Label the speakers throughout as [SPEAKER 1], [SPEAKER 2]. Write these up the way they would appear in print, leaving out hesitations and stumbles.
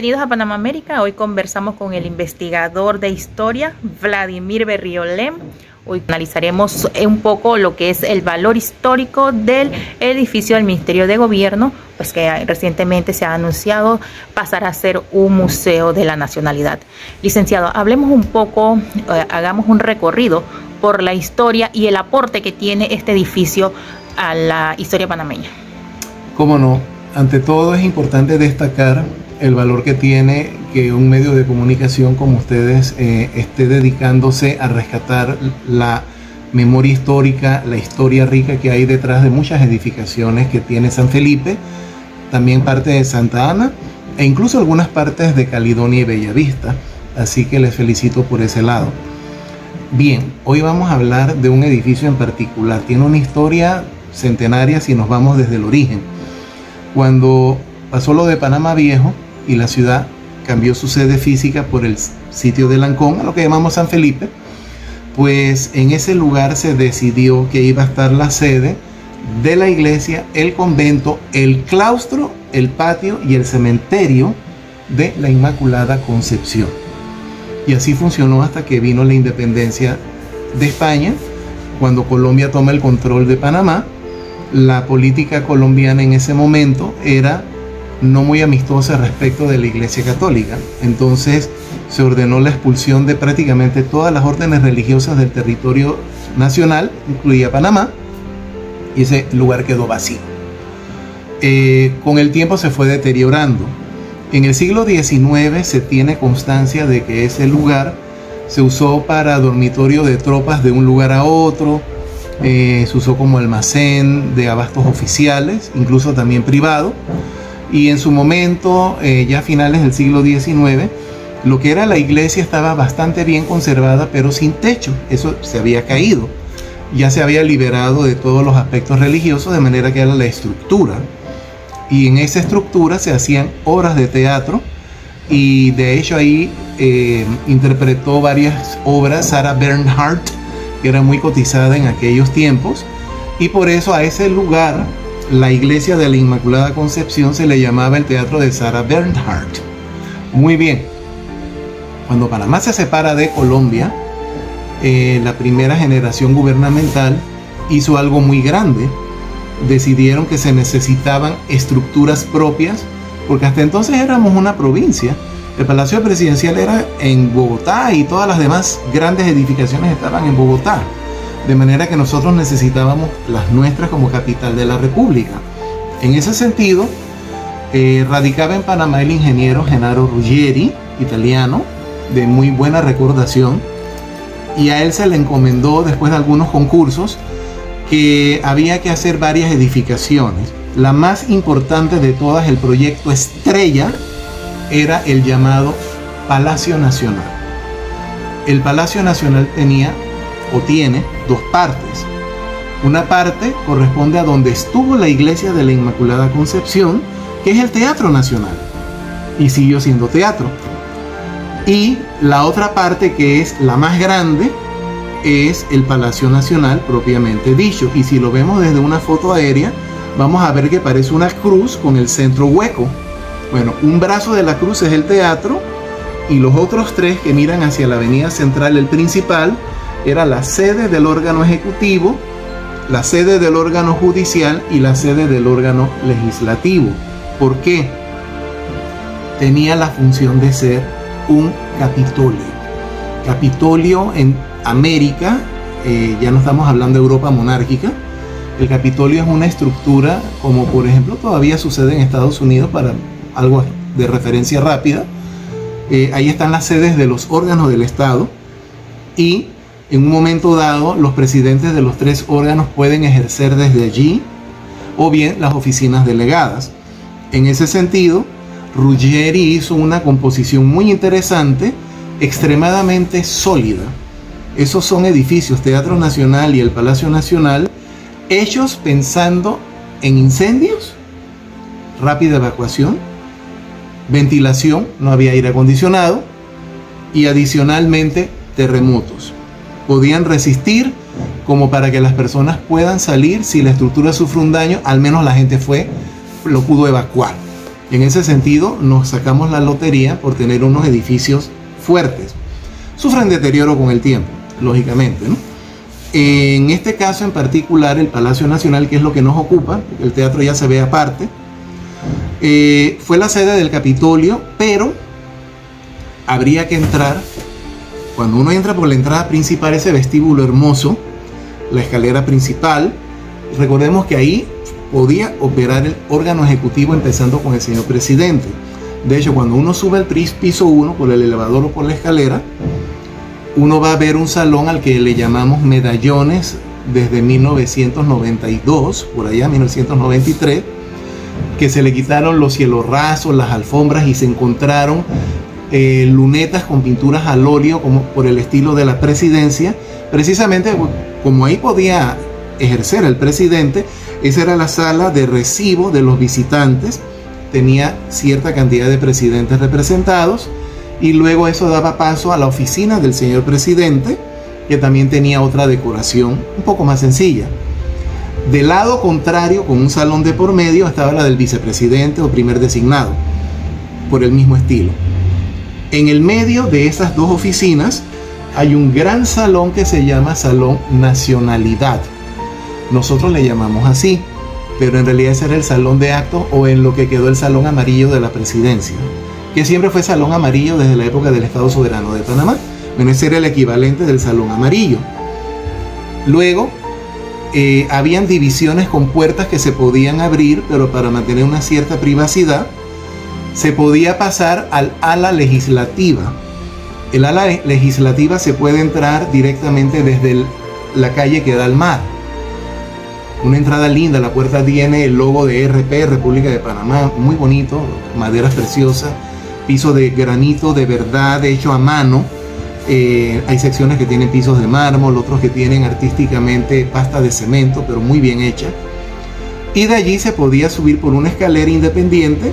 [SPEAKER 1] Bienvenidos a Panamá América. Hoy conversamos con el investigador de historia Vladimir Berriolem. Hoy analizaremos un poco lo que es el valor histórico del edificio del Ministerio de Gobierno, pues que recientemente se ha anunciado pasará a ser un museo de la nacionalidad. Licenciado, hablemos un poco, hagamos un recorrido por la historia y el aporte que tiene este edificio a la historia panameña.
[SPEAKER 2] Cómo no, ante todo es importante destacar el valor que tiene que un medio de comunicación como ustedes esté dedicándose a rescatar la memoria histórica, la historia rica que hay detrás de muchas edificaciones que tiene San Felipe, también parte de Santa Ana e incluso algunas partes de Caledonia y Bellavista, así que les felicito por ese lado. Bien, hoy vamos a hablar de un edificio en particular, tiene una historia centenaria si nos vamos desde el origen. Cuando pasó lo de Panamá Viejo y la ciudad cambió su sede física por el sitio de Lancón, a lo que llamamos San Felipe, pues en ese lugar se decidió que iba a estar la sede de la iglesia, el convento, el claustro, el patio y el cementerio de la Inmaculada Concepción. Y así funcionó hasta que vino la independencia de España. Cuando Colombia toma el control de Panamá, la política colombiana en ese momento era no muy amistosa respecto de la Iglesia Católica. Entonces se ordenó la expulsión de prácticamente todas las órdenes religiosas del territorio nacional, incluida Panamá, y ese lugar quedó vacío. Con el tiempo se fue deteriorando. En el siglo XIX se tiene constancia de que ese lugar se usó para dormitorio de tropas de un lugar a otro, se usó como almacén de abastos oficiales, incluso también privado. Y en su momento, ya a finales del siglo XIX, lo que era la iglesia estaba bastante bien conservada, pero sin techo. Eso se había caído. Ya se había liberado de todos los aspectos religiosos, de manera que era la estructura. Y en esa estructura se hacían obras de teatro. Y de hecho ahí interpretó varias obras Sarah Bernhardt, que era muy cotizada en aquellos tiempos. Y por eso a ese lugar, la iglesia de la Inmaculada Concepción, se le llamaba el teatro de Sarah Bernhardt. Muy bien, cuando Panamá se separa de Colombia, la primera generación gubernamental hizo algo muy grande. Decidieron que se necesitaban estructuras propias, porque hasta entonces éramos una provincia. El Palacio Presidencial era en Bogotá y todas las demás grandes edificaciones estaban en Bogotá. De manera que nosotros necesitábamos las nuestras como capital de la República. En ese sentido, radicaba en Panamá el ingeniero Gennaro Ruggeri, italiano, de muy buena recordación, y a él se le encomendó, después de algunos concursos, que había que hacer varias edificaciones. La más importante de todas, el proyecto estrella, era el llamado Palacio Nacional. El Palacio Nacional tenía o tiene dos partes. Una parte corresponde a donde estuvo la iglesia de la Inmaculada Concepción, que es el Teatro Nacional, y siguió siendo teatro. Y la otra parte, que es la más grande, es el Palacio Nacional propiamente dicho. Y si lo vemos desde una foto aérea, vamos a ver que parece una cruz con el centro hueco. Bueno, un brazo de la cruz es el teatro, y los otros tres que miran hacia la avenida central, el principal, era la sede del órgano ejecutivo, la sede del órgano judicial y la sede del órgano legislativo. ¿Por qué? Tenía la función de ser un capitolio. Capitolio en América, ya no estamos hablando de Europa monárquica. El capitolio es una estructura, como por ejemplo todavía sucede en Estados Unidos, para algo de referencia rápida. Ahí están las sedes de los órganos del Estado, y en un momento dado los presidentes de los tres órganos pueden ejercer desde allí, o bien las oficinas delegadas. En ese sentido, Ruggeri hizo una composición muy interesante, extremadamente sólida. Esos son edificios, Teatro Nacional y el Palacio Nacional, hechos pensando en incendios, rápida evacuación, ventilación, no había aire acondicionado, y adicionalmente terremotos. Podían resistir como para que las personas puedan salir. Si la estructura sufre un daño, al menos la gente lo pudo evacuar. En ese sentido, nos sacamos la lotería por tener unos edificios fuertes. Sufren deterioro con el tiempo, lógicamente, ¿no? En este caso en particular, el Palacio Nacional, que es lo que nos ocupa, el teatro ya se ve aparte, fue la sede del Capitolio, pero habría que entrar, cuando uno entra por la entrada principal, ese vestíbulo hermoso, la escalera principal, recordemos que ahí podía operar el órgano ejecutivo empezando con el señor presidente. De hecho, cuando uno sube al piso 1 por el elevador o por la escalera, uno va a ver un salón al que le llamamos medallones desde 1992, por allá 1993, que se le quitaron los cielos rasos, las alfombras y se encontraron lunetas con pinturas al óleo como por el estilo de la presidencia. Precisamente como ahí podía ejercer el presidente, esa era la sala de recibo de los visitantes, tenía cierta cantidad de presidentes representados y luego eso daba paso a la oficina del señor presidente, que también tenía otra decoración un poco más sencilla. Del lado contrario, con un salón de por medio, estaba la del vicepresidente o primer designado, por el mismo estilo. En el medio de esas dos oficinas hay un gran salón que se llama Salón Nacionalidad. Nosotros le llamamos así, pero en realidad ese era el salón de actos o en lo que quedó el salón amarillo de la presidencia, que siempre fue salón amarillo desde la época del Estado Soberano de Panamá. Bueno, ese era el equivalente del salón amarillo. Luego, habían divisiones con puertas que se podían abrir, pero para mantener una cierta privacidad, se podía pasar al ala legislativa. El ala legislativa se puede entrar directamente desde la calle que da al mar. Una entrada linda, la puerta tiene el logo de RP, República de Panamá, muy bonito, maderas preciosas, piso de granito de verdad, hecho a mano. Hay secciones que tienen pisos de mármol, otros que tienen artísticamente pasta de cemento, pero muy bien hecha. Y de allí se podía subir por una escalera independiente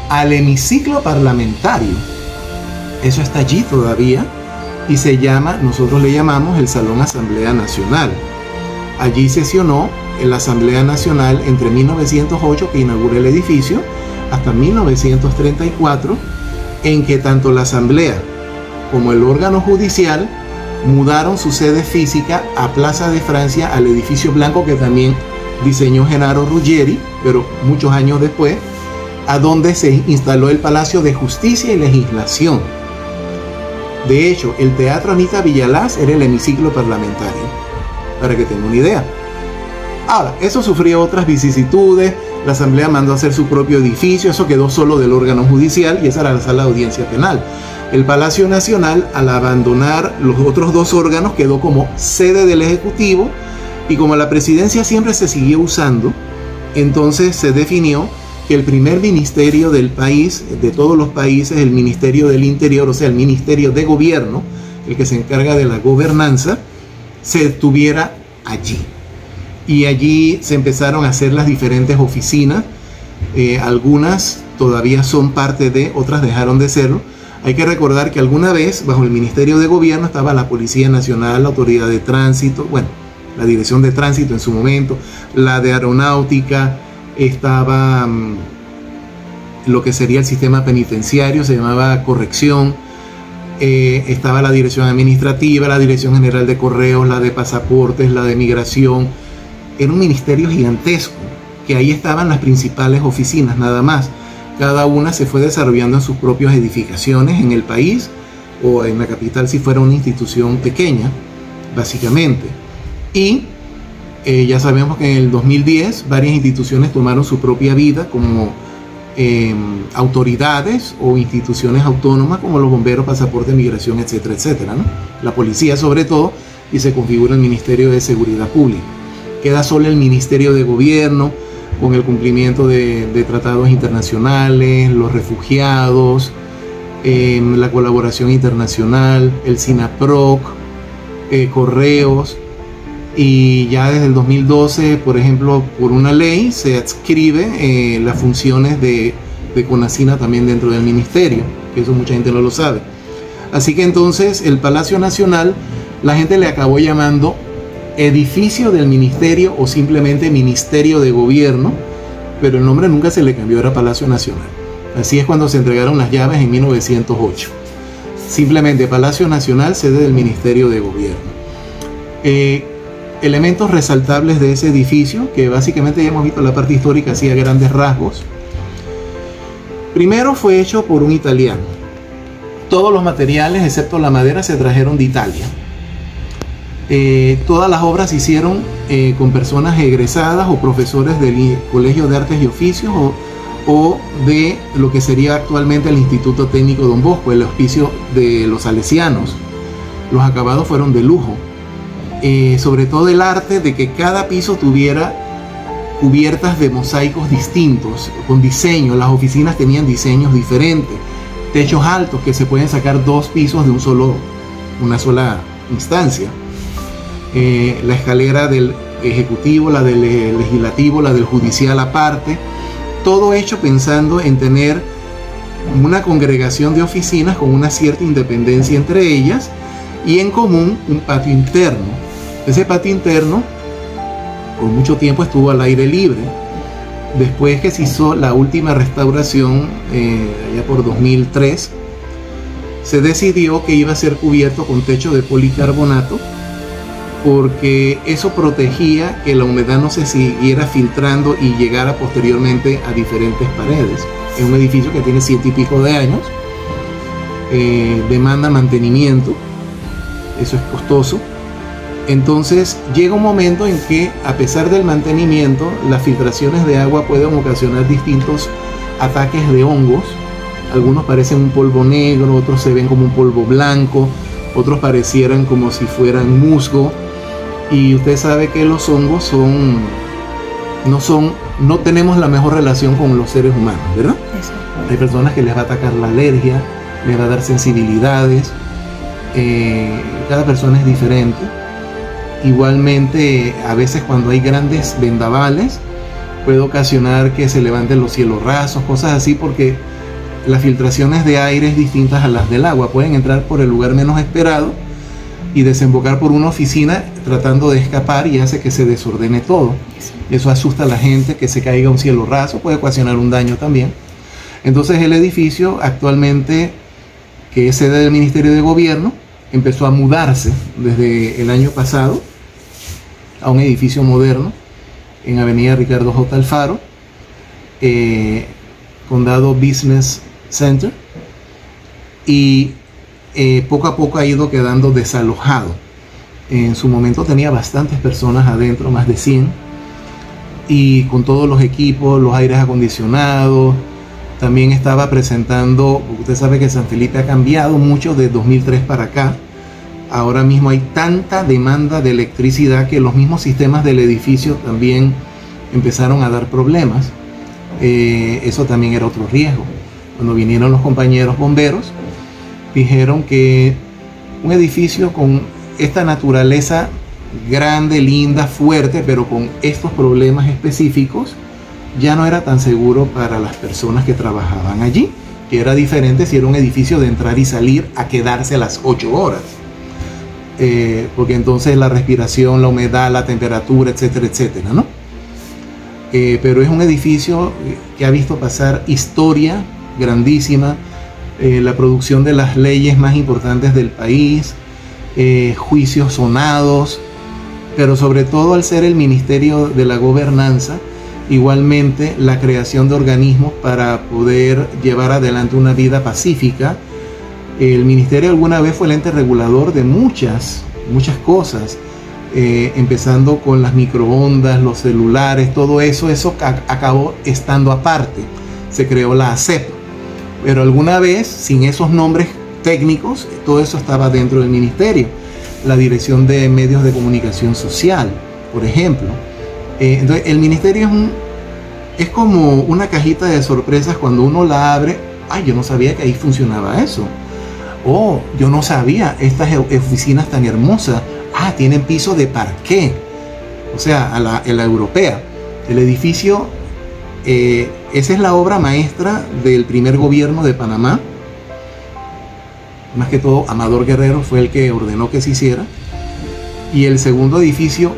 [SPEAKER 2] al hemiciclo parlamentario. Eso está allí todavía y se llama, nosotros le llamamos el Salón Asamblea Nacional. Allí sesionó la Asamblea Nacional entre 1908, que inauguró el edificio, hasta 1934, en que tanto la Asamblea como el órgano judicial mudaron su sede física a Plaza de Francia, al edificio blanco que también diseñó Genaro Ruggieri, pero muchos años después, a donde se instaló el Palacio de Justicia y Legislación. De hecho, el Teatro Anita Villalaz era el hemiciclo parlamentario, para que tengan una idea. Ahora, eso sufrió otras vicisitudes, la Asamblea mandó a hacer su propio edificio, eso quedó solo del órgano judicial y esa era la sala de audiencia penal. El Palacio Nacional, al abandonar los otros dos órganos, quedó como sede del Ejecutivo y como la presidencia siempre se siguió usando, entonces se definió que el primer ministerio del país, de todos los países, el Ministerio del Interior, o sea, el Ministerio de Gobierno, el que se encarga de la gobernanza, se estuviera allí. Y allí se empezaron a hacer las diferentes oficinas, algunas todavía son parte de, otras dejaron de serlo. Hay que recordar que alguna vez bajo el Ministerio de Gobierno estaba la Policía Nacional, la Autoridad de Tránsito, bueno, la Dirección de Tránsito en su momento, la de Aeronáutica, estaba lo que sería el sistema penitenciario, se llamaba Corrección, estaba la Dirección Administrativa, la Dirección General de Correos, la de Pasaportes, la de Migración. Era un ministerio gigantesco, que ahí estaban las principales oficinas, nada más. Cada una se fue desarrollando en sus propias edificaciones en el país o en la capital si fuera una institución pequeña, básicamente. Y ya sabemos que en el 2010 varias instituciones tomaron su propia vida como autoridades o instituciones autónomas como los bomberos, pasaporte, migración, etcétera, etcétera, ¿no? La policía sobre todo, y se configura el Ministerio de Seguridad Pública. Queda solo el Ministerio de Gobierno, con el cumplimiento de tratados internacionales, los refugiados, la colaboración internacional, el SINAPROC, correos, y ya desde el 2012, por ejemplo, por una ley se adscribe las funciones de CONACYNA también dentro del ministerio, que eso mucha gente no lo sabe. Así que entonces el Palacio Nacional, la gente le acabó llamando edificio del ministerio o simplemente Ministerio de Gobierno, pero el nombre nunca se le cambió, era Palacio Nacional. Así es cuando se entregaron las llaves en 1908. Simplemente Palacio Nacional, sede del Ministerio de Gobierno. Elementos resaltables de ese edificio, que básicamente ya hemos visto la parte histórica así a grandes rasgos. Primero, fue hecho por un italiano. Todos los materiales, excepto la madera, se trajeron de Italia. Todas las obras se hicieron con personas egresadas o profesores del Colegio de Artes y Oficios o de lo que sería actualmente el Instituto Técnico Don Bosco, el hospicio de los salesianos. Los acabados fueron de lujo. Sobre todo el arte de que cada piso tuviera cubiertas de mosaicos distintos, con diseño. Las oficinas tenían diseños diferentes, techos altos que se pueden sacar 2 pisos de una sola instancia. La escalera del ejecutivo, la del legislativo, la del judicial aparte, todo hecho pensando en tener una congregación de oficinas con una cierta independencia entre ellas y en común un patio interno. Ese patio interno por mucho tiempo estuvo al aire libre. Después que se hizo la última restauración, ya por 2003, se decidió que iba a ser cubierto con techo de policarbonato, porque eso protegía que la humedad no se siguiera filtrando y llegara posteriormente a diferentes paredes. Es un edificio que tiene 7 y pico de años, demanda mantenimiento, eso es costoso. Entonces llega un momento en que, a pesar del mantenimiento, las filtraciones de agua pueden ocasionar distintos ataques de hongos. Algunos parecen un polvo negro, otros se ven como un polvo blanco, otros parecieran como si fueran musgo. Y usted sabe que los hongos no tenemos la mejor relación con los seres humanos, ¿verdad? Eso. Hay personas que les va a atacar la alergia, les va a dar sensibilidades. Cada persona es diferente. Igualmente, a veces cuando hay grandes vendavales, puede ocasionar que se levanten los cielos rasos, cosas así, porque las filtraciones de aire es distintas a las del agua. Pueden entrar por el lugar menos esperado y desembocar por una oficina tratando de escapar, y hace que se desordene todo. Eso asusta a la gente, que se caiga un cielo raso, puede ocasionar un daño también. Entonces el edificio actualmente, que es sede del Ministerio de Gobierno, empezó a mudarse desde el año pasado a un edificio moderno en Avenida Ricardo J. Alfaro, Condado Business Center, y poco a poco ha ido quedando desalojado. En su momento tenía bastantes personas adentro, más de 100, y con todos los equipos, los aires acondicionados. También estaba presentando, usted sabe que San Felipe ha cambiado mucho de 2003 para acá. Ahora mismo hay tanta demanda de electricidad que los mismos sistemas del edificio también empezaron a dar problemas. Eso también era otro riesgo. Cuando vinieron los compañeros bomberos, dijeron que un edificio con esta naturaleza grande, linda, fuerte, pero con estos problemas específicos, ya no era tan seguro para las personas que trabajaban allí, que era diferente si era un edificio de entrar y salir a quedarse a las 8 horas. Porque entonces la respiración, la humedad, la temperatura, etcétera, etcétera, ¿no? Pero es un edificio que ha visto pasar historia grandísima, la producción de las leyes más importantes del país, juicios sonados, pero sobre todo, al ser el Ministerio de la Gobernanza, igualmente la creación de organismos para poder llevar adelante una vida pacífica. El ministerio alguna vez fue el ente regulador de muchas cosas, empezando con las microondas, los celulares, todo eso acabó estando aparte. Se creó la ASEP, pero alguna vez, sin esos nombres técnicos, todo eso estaba dentro del ministerio. La Dirección de Medios de Comunicación Social, por ejemplo. Entonces el ministerio es como una cajita de sorpresas. Cuando uno la abre, ay, yo no sabía que ahí funcionaba eso. Oh, yo no sabía, estas oficinas tan hermosas, tienen piso de parqué, o sea, a la europea. El edificio, esa es la obra maestra del primer gobierno de Panamá. Más que todo, Amador Guerrero fue el que ordenó que se hiciera. Y el segundo edificio,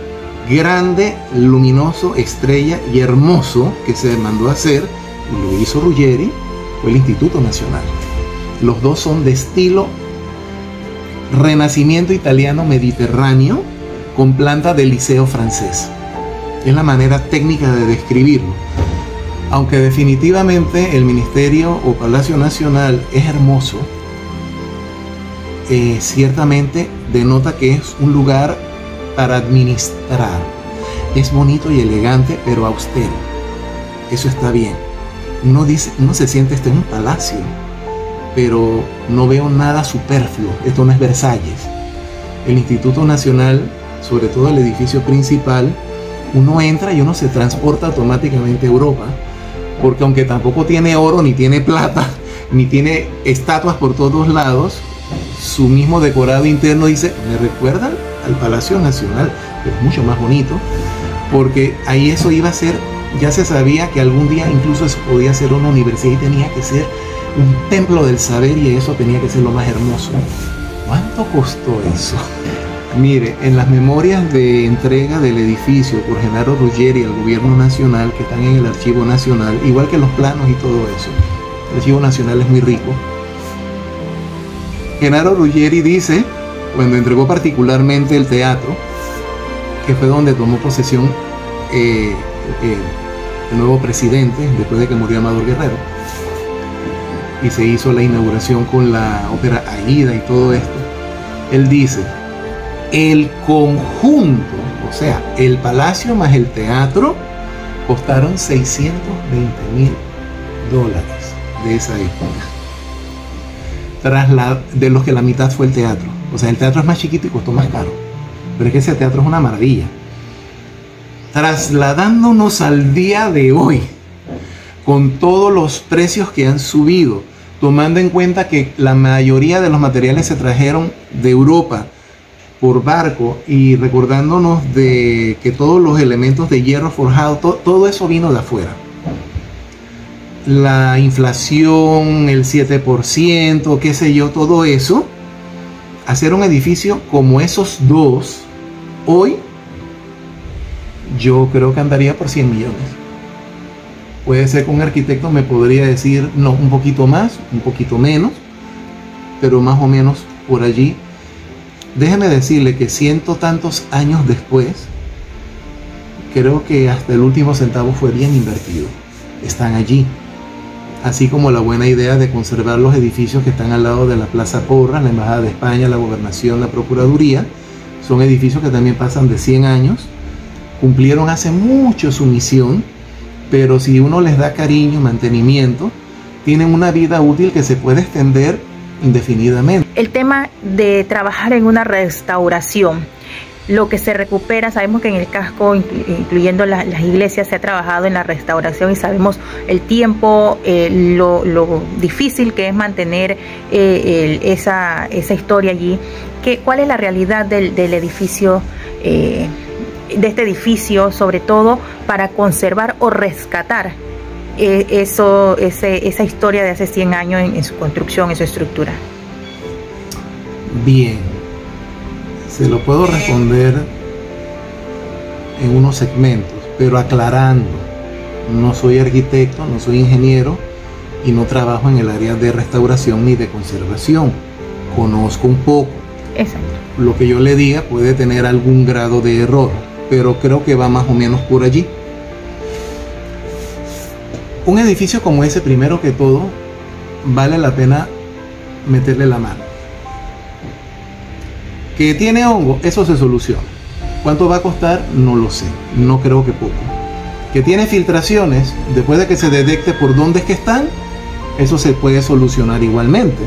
[SPEAKER 2] grande, luminoso, estrella y hermoso, que se mandó a hacer, y lo hizo Ruggeri, fue el Instituto Nacional. Los dos son de estilo renacimiento italiano mediterráneo con planta de liceo francés. Es la manera técnica de describirlo. Aunque definitivamente el Ministerio o Palacio Nacional es hermoso, ciertamente denota que es un lugar para administrar. Es bonito y elegante, pero austero. Eso está bien. Uno se siente, este es un palacio, pero no veo nada superfluo. Esto no es Versalles. El Instituto Nacional, sobre todo el edificio principal, uno entra y uno se transporta automáticamente a Europa, porque aunque tampoco tiene oro, ni tiene plata, ni tiene estatuas por todos lados, su mismo decorado interno dice, me recuerda al Palacio Nacional, pero es mucho más bonito, porque ahí eso iba a ser, ya se sabía que algún día incluso eso podía ser una universidad y tenía que ser un templo del saber, y eso tenía que ser lo más hermoso. ¿Cuánto costó eso? Mire, en las memorias de entrega del edificio por Genaro Ruggeri al Gobierno Nacional, que están en el Archivo Nacional, igual que los planos y todo eso, el Archivo Nacional es muy rico. Genaro Ruggeri dice, cuando entregó particularmente el teatro, que fue donde tomó posesión el nuevo presidente, después de que murió Amador Guerrero, y se hizo la inauguración con la ópera Aida y todo esto, él dice, el conjunto, o sea, el palacio más el teatro, costaron $620,000 de esa época. De los que la mitad fue el teatro. O sea, el teatro es más chiquito y costó más caro. Pero es que ese teatro es una maravilla. Trasladándonos al día de hoy, con todos los precios que han subido, tomando en cuenta que la mayoría de los materiales se trajeron de Europa por barco, y recordándonos de que todos los elementos de hierro forjado, todo eso vino de afuera. La inflación, el 7%, qué sé yo, todo eso, hacer un edificio como esos dos, hoy, yo creo que andaría por 100 millones. Puede ser que un arquitecto me podría decir, no, un poquito más, un poquito menos, pero más o menos por allí. Déjeme decirle que 100 tantos años después, creo que hasta el último centavo fue bien invertido. Están allí. Así como la buena idea de conservar los edificios que están al lado de la Plaza Porras, la Embajada de España, la Gobernación, la Procuraduría. Son edificios que también pasan de 100 años. Cumplieron hace mucho su misión, pero si uno les da cariño, mantenimiento, tienen una vida útil que se puede extender indefinidamente.
[SPEAKER 1] El tema de trabajar en una restauración, lo que se recupera, sabemos que en el casco, incluyendo las iglesias, se ha trabajado en la restauración y sabemos el tiempo, lo difícil que es mantener esa historia allí. ¿Cuál es la realidad del edificio, de este edificio, sobre todo para conservar o rescatar esa historia de hace 100 años en su construcción, en su estructura?
[SPEAKER 2] Bien, se lo puedo responder en unos segmentos, pero aclarando, no soy arquitecto, no soy ingeniero y no trabajo en el área de restauración ni de conservación. Conozco un poco.
[SPEAKER 1] Exacto.
[SPEAKER 2] Lo que yo le diga puede tener algún grado de error, pero creo que va más o menos por allí. Un edificio como ese, primero que todo, vale la pena meterle la mano. Que tiene hongo, eso se soluciona. ¿Cuánto va a costar? No lo sé, no creo que poco. Que tiene filtraciones, después de que se detecte por dónde es que están, eso se puede solucionar igualmente.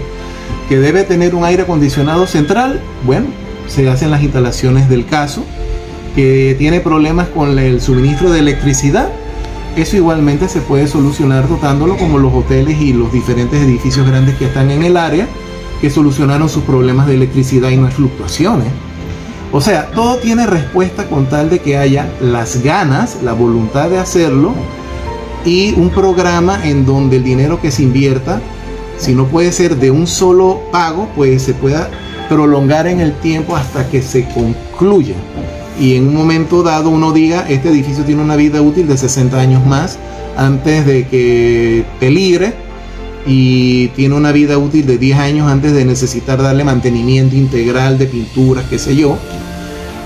[SPEAKER 2] Que debe tener un aire acondicionado central, bueno, se hacen las instalaciones del caso. Que tiene problemas con el suministro de electricidad, eso igualmente se puede solucionar dotándolo, como los hoteles y los diferentes edificios grandes que están en el área, que solucionaron sus problemas de electricidad y no hay fluctuaciones. O sea, todo tiene respuesta con tal de que haya las ganas, la voluntad de hacerlo, y un programa en donde el dinero que se invierta, si no puede ser de un solo pago, pues se pueda prolongar en el tiempo hasta que se concluya. Y en un momento dado uno diga, este edificio tiene una vida útil de 60 años más, antes de que peligre y tiene una vida útil de 10 años antes de necesitar darle mantenimiento integral de pinturas, qué sé yo.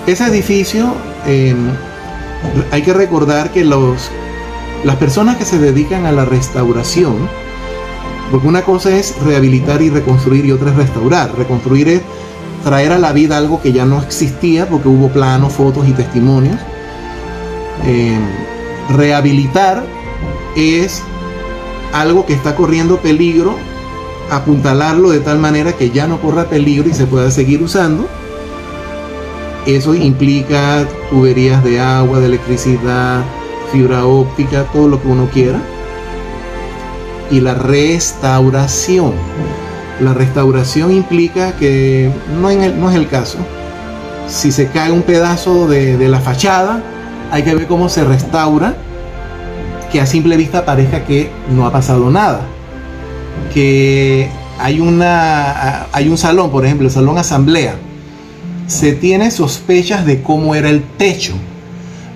[SPEAKER 2] Ese edificio, hay que recordar que las personas que se dedican a la restauración, porque una cosa es rehabilitar y reconstruir y otra es restaurar. Reconstruir es traer a la vida algo que ya no existía porque hubo planos, fotos y testimonios. Rehabilitar es algo que está corriendo peligro, apuntalarlo de tal manera que ya no corra peligro y se pueda seguir usando. Eso implica tuberías de agua, de electricidad, fibra óptica, todo lo que uno quiera. Y la restauración. La restauración implica que no es el caso. Si se cae un pedazo de la fachada, hay que ver cómo se restaura, que a simple vista parezca que no ha pasado nada. Que hay un salón, por ejemplo, el salón asamblea. Se tiene sospechas de cómo era el techo.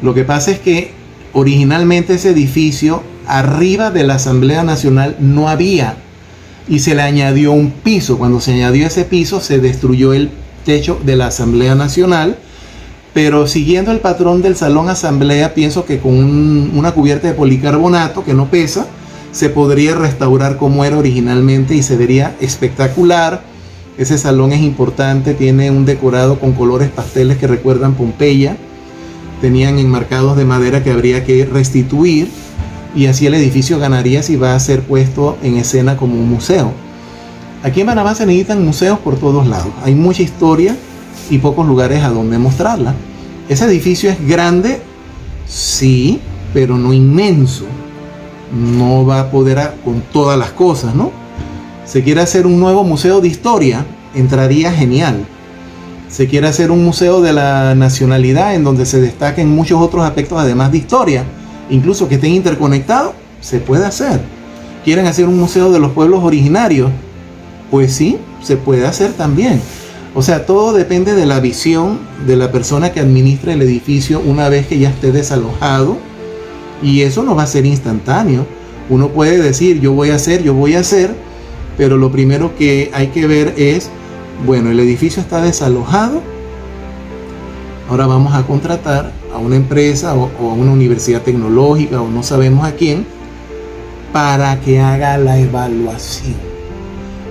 [SPEAKER 2] Lo que pasa es que originalmente ese edificio, arriba de la Asamblea Nacional, no había, y se le añadió un piso. Cuando se añadió ese piso, se destruyó el techo de la Asamblea Nacional. Pero siguiendo el patrón del salón asamblea, pienso que con una cubierta de policarbonato que no pesa, se podría restaurar como era originalmente y se vería espectacular. Ese salón es importante, tiene un decorado con colores pasteles que recuerdan Pompeya. Tenían enmarcados de madera que habría que restituir, y así el edificio ganaría si va a ser puesto en escena como un museo. Aquí en Panamá se necesitan museos por todos lados. Hay mucha historia y pocos lugares a donde mostrarla. Ese edificio es grande, sí, pero no inmenso. No va a poder con todas las cosas, ¿no? Se quiere hacer un nuevo museo de historia, entraría genial. Se quiere hacer un museo de la nacionalidad en donde se destaquen muchos otros aspectos además de historia, incluso que estén interconectados, se puede hacer. ¿Quieren hacer un museo de los pueblos originarios? Pues sí, se puede hacer también. O sea, todo depende de la visión de la persona que administra el edificio una vez que ya esté desalojado, y eso no va a ser instantáneo. Uno puede decir, yo voy a hacer, pero lo primero que hay que ver es, bueno, el edificio está desalojado, ahora vamos a contratar a una empresa o a una universidad tecnológica o no sabemos a quién para que haga la evaluación.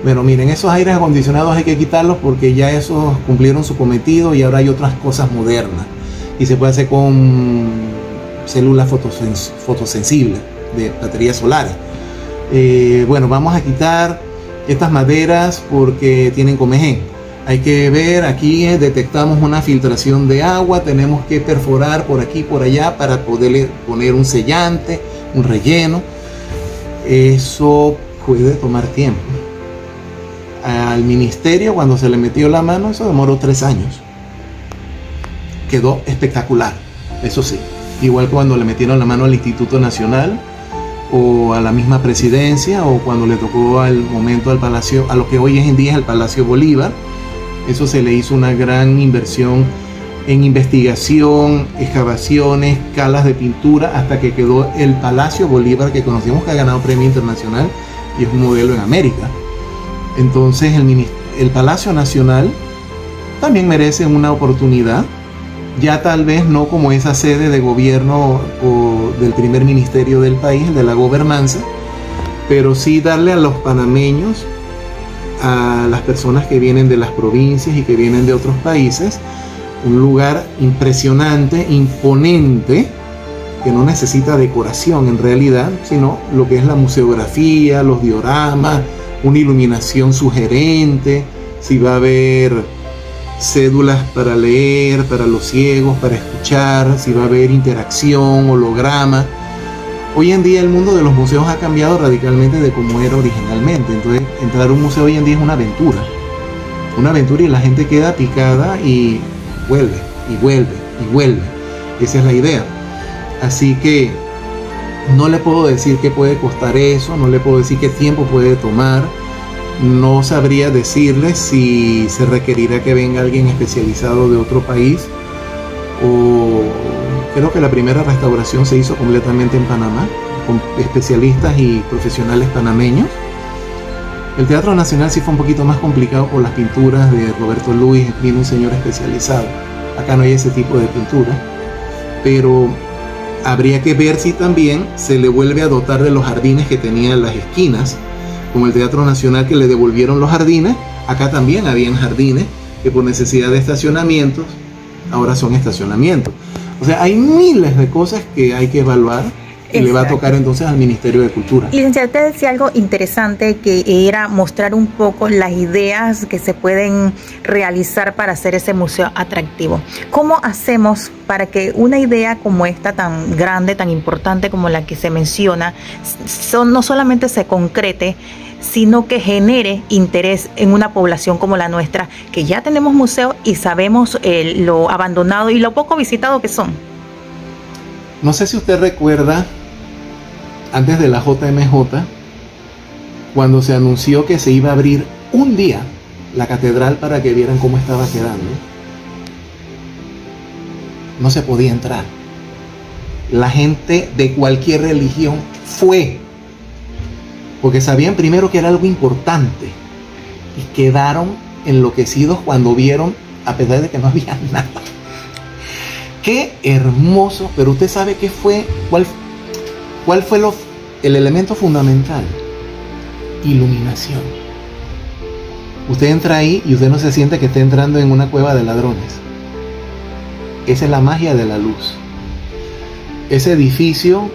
[SPEAKER 2] Bueno, miren, esos aires acondicionados hay que quitarlos porque ya esos cumplieron su cometido y ahora hay otras cosas modernas. Y se puede hacer con células fotosensibles de baterías solares. Bueno, vamos a quitar estas maderas porque tienen comején. Hay que ver, aquí detectamos una filtración de agua, tenemos que perforar por aquí y por allá para poderle poner un sellante, un relleno. Eso puede tomar tiempo. Al ministerio, cuando se le metió la mano, eso demoró 3 años. Quedó espectacular, eso sí. Igual cuando le metieron la mano al Instituto Nacional o a la misma presidencia, o cuando le tocó al momento al Palacio, a lo que hoy en día es el Palacio Bolívar. Eso se le hizo una gran inversión en investigación, excavaciones, calas de pintura, hasta que quedó el Palacio Bolívar, que conocemos que ha ganado premio internacional y es un modelo en América. Entonces el Palacio Nacional también merece una oportunidad, ya tal vez no como esa sede de gobierno o del primer ministerio del país, de la gobernanza, pero sí darle a los panameños, a las personas que vienen de las provincias y que vienen de otros países, un lugar impresionante, imponente, que no necesita decoración en realidad, sino lo que es la museografía, los dioramas, una iluminación sugerente, si va a haber cédulas para leer, para los ciegos, para escuchar, si va a haber interacción, holograma. Hoy en día el mundo de los museos ha cambiado radicalmente de como era originalmente. Entonces entrar a un museo hoy en día es una aventura y la gente queda picada y vuelve y vuelve y vuelve. Esa es la idea. Así que no le puedo decir qué puede costar eso, no le puedo decir qué tiempo puede tomar, no sabría decirle si se requerirá que venga alguien especializado de otro país, o creo que la primera restauración se hizo completamente en Panamá, con especialistas y profesionales panameños. El Teatro Nacional sí fue un poquito más complicado por las pinturas de Roberto Luis, vino un señor especializado. Acá no hay ese tipo de pintura, pero habría que ver si también se le vuelve a dotar de los jardines que tenía en las esquinas, como el Teatro Nacional, que le devolvieron los jardines. Acá también habían jardines que por necesidad de estacionamientos ahora son estacionamientos. O sea, hay miles de cosas que hay que evaluar y le va a tocar entonces al Ministerio de Cultura.
[SPEAKER 1] Licenciado, usted decía algo interesante, que era mostrar un poco las ideas que se pueden realizar para hacer ese museo atractivo. ¿Cómo hacemos para que una idea como esta, tan grande, tan importante como la que se menciona, no solamente se concrete, sino que genere interés en una población como la nuestra, que ya tenemos museos y sabemos lo abandonado y lo poco visitado que son?
[SPEAKER 2] No sé si usted recuerda, antes de la JMJ, cuando se anunció que se iba a abrir un día la catedral para que vieran cómo estaba quedando, no se podía entrar. La gente de cualquier religión fue, porque sabían primero que era algo importante, y quedaron enloquecidos cuando vieron, a pesar de que no había nada. Qué hermoso, pero usted sabe qué fue, cuál fue el elemento fundamental: iluminación. Usted entra ahí y usted no se siente que está entrando en una cueva de ladrones. Esa es la magia de la luz. Ese edificio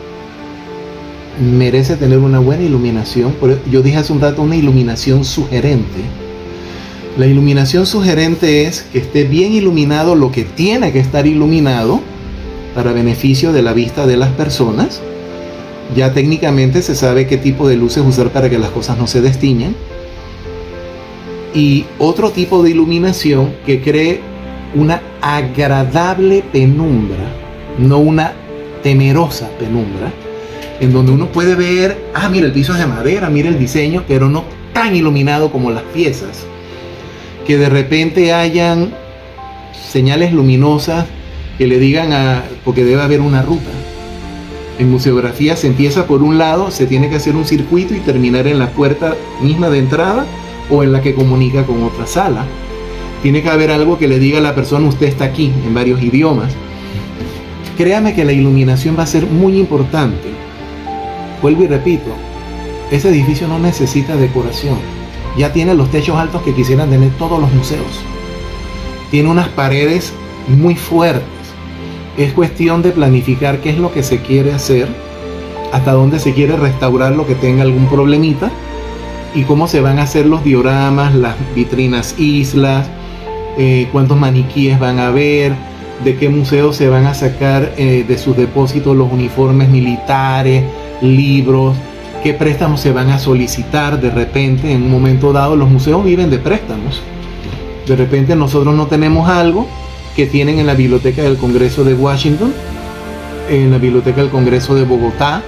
[SPEAKER 2] merece tener una buena iluminación. Yo dije hace un rato, una iluminación sugerente. La iluminación sugerente es que esté bien iluminado lo que tiene que estar iluminado para beneficio de la vista de las personas. Ya técnicamente se sabe qué tipo de luces usar para que las cosas no se destiñen. Y otro tipo de iluminación que cree una agradable penumbra, no una temerosa penumbra, en donde uno puede ver, mira, el piso es de madera, mira el diseño, pero no tan iluminado como las piezas. Que de repente hayan señales luminosas que le digan porque debe haber una ruta. En museografía se empieza por un lado, se tiene que hacer un circuito y terminar en la puerta misma de entrada o en la que comunica con otra sala. Tiene que haber algo que le diga a la persona: usted está aquí, en varios idiomas. Créame que la iluminación va a ser muy importante. Vuelvo y repito, ese edificio no necesita decoración. Ya tiene los techos altos que quisieran tener todos los museos. Tiene unas paredes muy fuertes. Es cuestión de planificar qué es lo que se quiere hacer, hasta dónde se quiere restaurar lo que tenga algún problemita, y cómo se van a hacer los dioramas, las vitrinas islas, cuántos maniquíes van a haber, de qué museos se van a sacar de sus depósitos los uniformes militares, libros, qué préstamos se van a solicitar. De repente, en un momento dado, los museos viven de préstamos. De repente nosotros no tenemos algo que tienen en la Biblioteca del Congreso de Washington, en la Biblioteca del Congreso de Bogotá,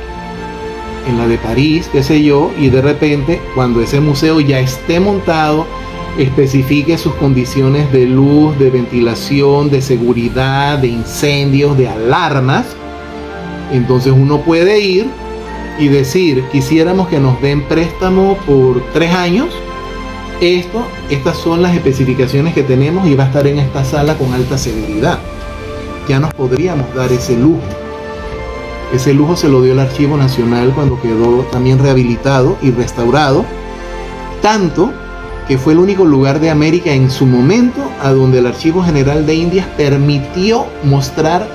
[SPEAKER 2] en la de París, qué sé yo, y de repente, cuando ese museo ya esté montado, especifique sus condiciones de luz, de ventilación, de seguridad, de incendios, de alarmas, entonces uno puede ir y decir: quisiéramos que nos den préstamo por 3 años, estas son las especificaciones que tenemos y va a estar en esta sala con alta seguridad. Ya nos podríamos dar ese lujo. Ese lujo se lo dio el Archivo Nacional cuando quedó también rehabilitado y restaurado, tanto que fue el único lugar de América en su momento a donde el Archivo General de Indias permitió mostrar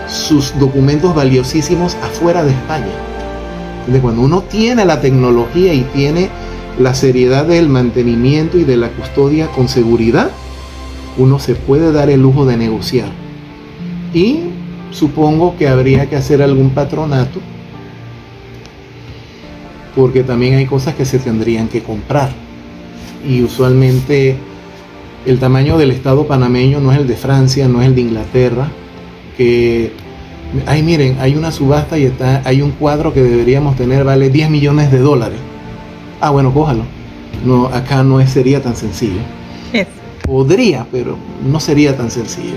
[SPEAKER 2] sus documentos valiosísimos afuera de España. Cuando uno tiene la tecnología y tiene la seriedad del mantenimiento y de la custodia con seguridad, uno se puede dar el lujo de negociar. Y supongo que habría que hacer algún patronato, porque también hay cosas que se tendrían que comprar, y usualmente el tamaño del Estado panameño no es el de Francia, no es el de Inglaterra, que miren, hay una subasta y hay un cuadro que deberíamos tener, vale $10 millones. Bueno, cójalo. No, acá no sería tan sencillo. Podría, pero no sería tan sencillo.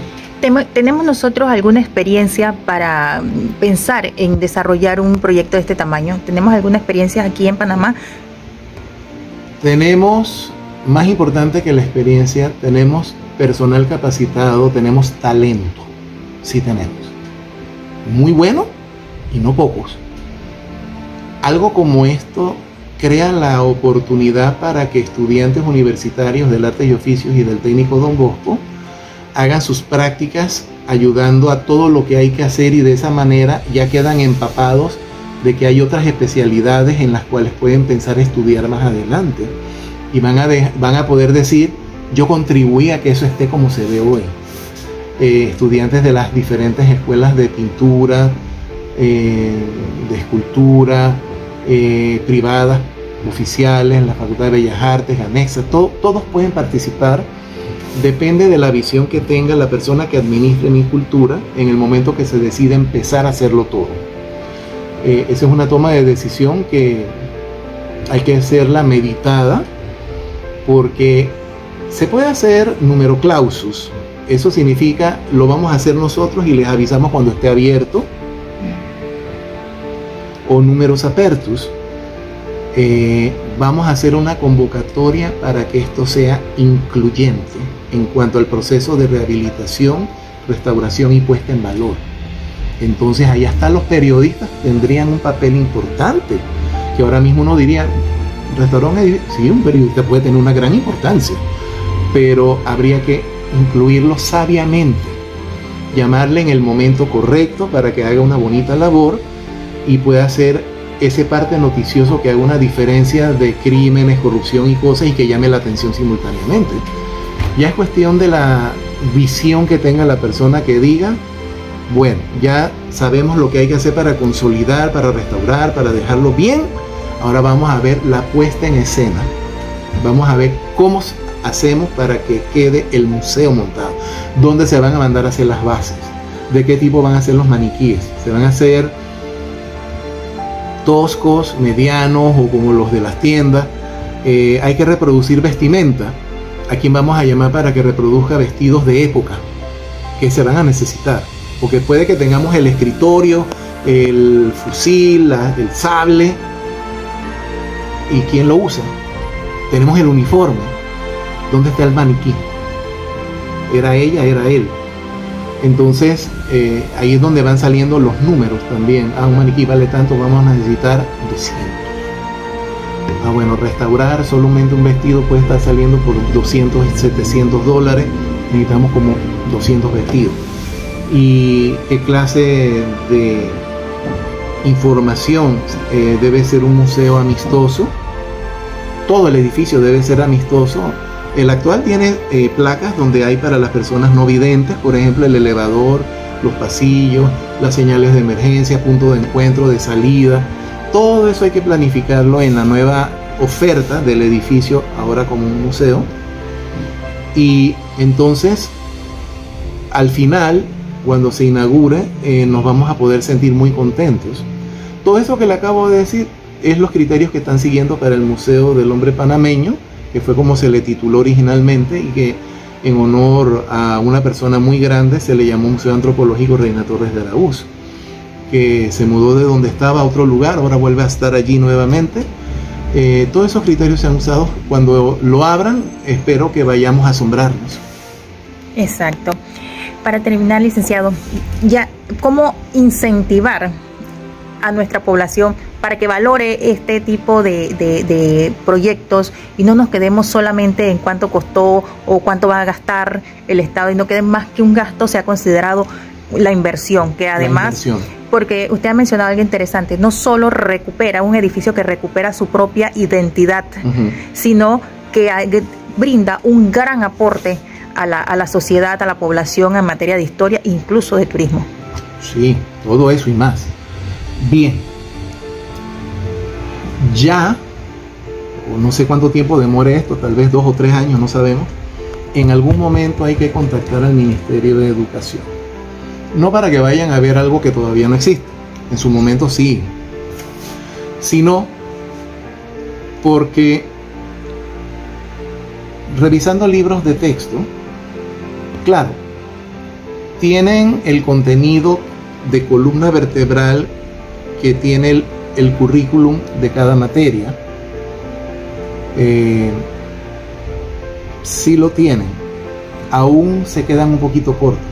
[SPEAKER 1] ¿Tenemos nosotros alguna experiencia para pensar en desarrollar un proyecto de este tamaño? ¿Tenemos alguna experiencia aquí en Panamá?
[SPEAKER 2] Tenemos, más importante que la experiencia, tenemos personal capacitado, tenemos talento. Sí tenemos. Muy bueno y no pocos. Algo como esto crea la oportunidad para que estudiantes universitarios del Artes y Oficios y del Técnico Don Bosco hagan sus prácticas ayudando a todo lo que hay que hacer, y de esa manera ya quedan empapados de que hay otras especialidades en las cuales pueden pensar estudiar más adelante, y van a poder decir: yo contribuí a que eso esté como se ve hoy. Estudiantes de las diferentes escuelas de pintura, de escultura, privadas, oficiales, la Facultad de Bellas Artes, anexas, todos pueden participar. Depende de la visión que tenga la persona que administre mi cultura en el momento que se decide empezar a hacerlo todo. Esa es una toma de decisión que hay que hacerla meditada, porque se puede hacer numero clausus. Eso significa: lo vamos a hacer nosotros y les avisamos cuando esté abierto. O numerus apertus, vamos a hacer una convocatoria para que esto sea incluyente en cuanto al proceso de rehabilitación, restauración y puesta en valor. Entonces ahí hasta los periodistas tendrían un papel importante, que ahora mismo uno diría: restaurar un edificio, sí, un periodista puede tener una gran importancia, pero habría que incluirlo sabiamente, llamarle en el momento correcto para que haga una bonita labor y pueda hacer ese parte noticioso que haga una diferencia de crímenes, corrupción y cosas, y que llame la atención simultáneamente. Ya es cuestión de la visión que tenga la persona, que diga: bueno, ya sabemos lo que hay que hacer para consolidar, para restaurar, para dejarlo bien. Ahora vamos a ver la puesta en escena. Vamos a ver cómo hacemos para que quede el museo montado. ¿Dónde se van a mandar a hacer las bases? ¿De qué tipo van a ser los maniquíes? ¿Se van a hacer toscos, medianos o como los de las tiendas? Hay que reproducir vestimenta. ¿A quién vamos a llamar para que reproduzca vestidos de época que se van a necesitar? Porque puede que tengamos el escritorio, el fusil, el sable, ¿y quién lo usa? Tenemos el uniforme. ¿Dónde está el maniquí? ¿Era ella? ¿Era él? Entonces ahí es donde van saliendo los números también. Un maniquí vale tanto, vamos a necesitar 200. Bueno, restaurar solamente un vestido puede estar saliendo por 200, 700 dólares. Necesitamos como 200 vestidos. ¿Y qué clase de información? Debe ser un museo amistoso. Todo el edificio debe ser amistoso. El actual tiene placas donde hay para las personas no videntes, por ejemplo, el elevador, los pasillos, las señales de emergencia, punto de encuentro, de salida. Todo eso hay que planificarlo en la nueva oferta del edificio, ahora como un museo. Y entonces, al final, cuando se inaugure, nos vamos a poder sentir muy contentos. Todo eso que le acabo de decir es los criterios que están siguiendo para el Museo del Hombre Panameño, que fue como se le tituló originalmente, y que en honor a una persona muy grande se le llamó Museo Antropológico Reina Torres de Araúz, que se mudó de donde estaba a otro lugar, ahora vuelve a estar allí nuevamente. Todos esos criterios se han usado. Cuando lo abran, espero que vayamos a asombrarnos.
[SPEAKER 1] Exacto. Para terminar, licenciado, ya, ¿cómo incentivar a nuestra población para que valore este tipo de proyectos y no nos quedemos solamente en cuánto costó o cuánto va a gastar el Estado, y no quede más que un gasto, sea considerado la inversión, que además, porque usted ha mencionado algo interesante, no solo recupera un edificio que recupera su propia identidad, sino que brinda un gran aporte a la sociedad, a la población en materia de historia, incluso de turismo.
[SPEAKER 2] Sí, todo eso y más. Bien, ya, no sé cuánto tiempo demore esto, tal vez 2 o 3 años, no sabemos. En algún momento hay que contactar al Ministerio de Educación. No para que vayan a ver algo que todavía no existe, en su momento sí, sino porque revisando libros de texto, claro, tienen el contenido de columna vertebral que tiene el currículum de cada materia, sí lo tienen, aún se quedan un poquito cortos.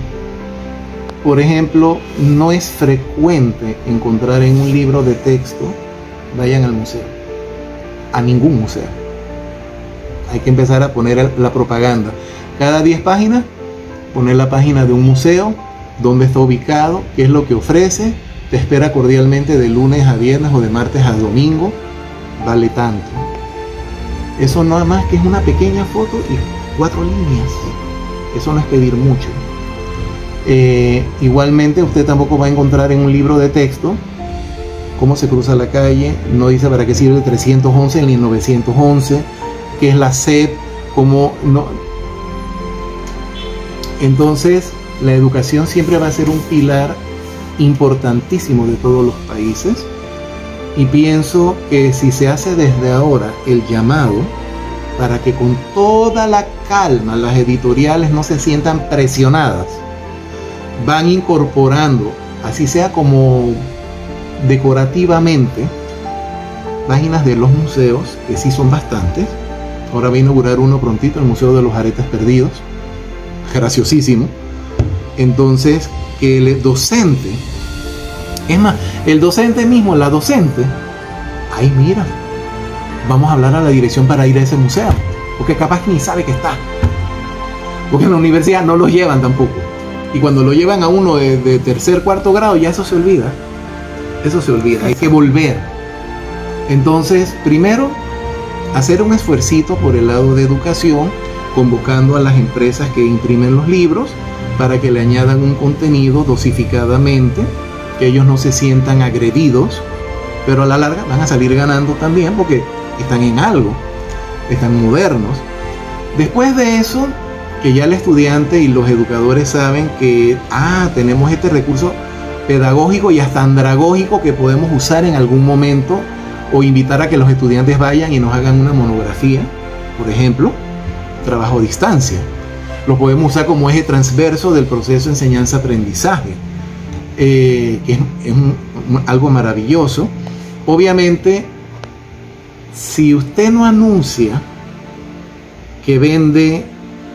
[SPEAKER 2] Por ejemplo, no es frecuente encontrar en un libro de texto, vayan al museo, a ningún museo. Hay que empezar a poner la propaganda. Cada 10 páginas, poner la página de un museo, dónde está ubicado, qué es lo que ofrece, te espera cordialmente de lunes a viernes o de martes a domingo, vale tanto. Eso nada más que es una pequeña foto y 4 líneas. Eso no es pedir mucho. Igualmente usted tampoco va a encontrar en un libro de texto cómo se cruza la calle, no dice para qué sirve el 311 ni el 911, qué es la SEP, cómo no. Entonces la educación siempre va a ser un pilar importantísimo de todos los países, y pienso que si se hace desde ahora el llamado para que con toda la calma las editoriales no se sientan presionadas, van incorporando, así sea como decorativamente, páginas de los museos, que sí son bastantes. Ahora va a inaugurar uno prontito, el Museo de los Aretes Perdidos, graciosísimo. Entonces, que el docente, es más, el docente mismo, la docente, ay mira, vamos a hablar a la dirección para ir a ese museo, porque capaz ni sabe que está, porque en la universidad no los llevan tampoco. Y cuando lo llevan a uno de tercer, cuarto grado, ya eso se olvida. Eso se olvida, hay que volver. Entonces, primero, hacer un esfuercito por el lado de educación, convocando a las empresas que imprimen los libros para que le añadan un contenido dosificadamente, que ellos no se sientan agredidos, pero a la larga van a salir ganando también porque están en algo, están modernos. Después de eso, que ya el estudiante y los educadores saben que tenemos este recurso pedagógico y hasta andragógico que podemos usar en algún momento, o invitar a que los estudiantes vayan y nos hagan una monografía, por ejemplo, trabajo a distancia. Lo podemos usar como eje transverso del proceso de enseñanza-aprendizaje, que es algo maravilloso. Obviamente, si usted no anuncia que vende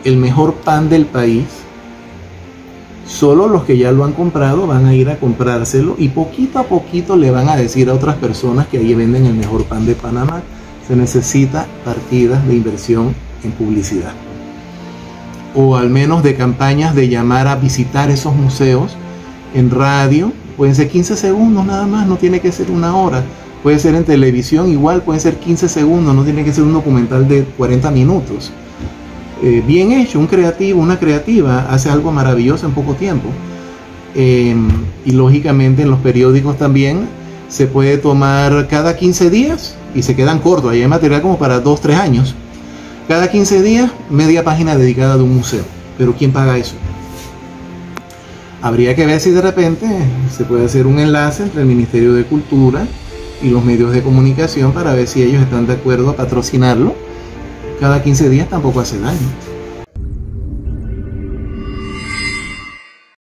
[SPEAKER 2] el mejor pan del país, solo los que ya lo han comprado van a ir a comprárselo, y poquito a poquito le van a decir a otras personas que ahí venden el mejor pan de Panamá. Se necesita partidas de inversión en publicidad, o al menos de campañas de llamar a visitar esos museos en radio. Pueden ser 15 segundos nada más, no tiene que ser una hora. Puede ser en televisión igual, pueden ser 15 segundos, no tiene que ser un documental de 40 minutos. Bien hecho, un creativo, una creativa hace algo maravilloso en poco tiempo. Y lógicamente en los periódicos también se puede tomar cada 15 días, y se quedan cortos, ahí hay material como para 2-3 años. Cada 15 días, media página dedicada de un museo. Pero ¿quién paga eso? Habría que ver si de repente se puede hacer un enlace entre el Ministerio de Cultura y los medios de comunicación para ver si ellos están de acuerdo a patrocinarlo. Cada 15 días tampoco hace daño.